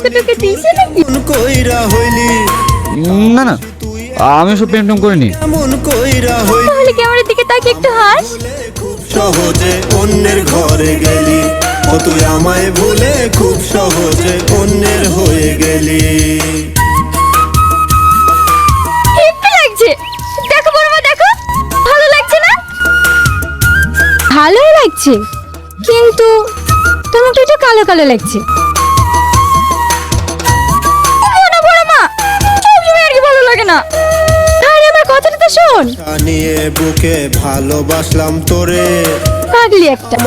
তোকে তোকে দিছে নাকি? মন কইরা হইলি না না, আমি সব প্রেম টেম করিনি। মন কইরা হইলি তাহলে ক্যামেরার দিকে তাকে একটু হাস। খুব সহজে অন্যের ঘরে গেলি, ও তুই আমায় ভুলে খুব সহজে অন্যের হয়ে গেলি। হেব্বি লাগছে। দেখো বড়মা দেখো, ভালো লাগছে না? ভালোই লাগছে, কিন্তু তোমাকে একটু কালো কালো লাগছে। না বড়মা, সবসময় আর কি ভালো লাগে না। আরে আমার কথাটা তো শোন। নিয়ে বুকে ভালোবাসলাম তোরে, পাগলি একটা।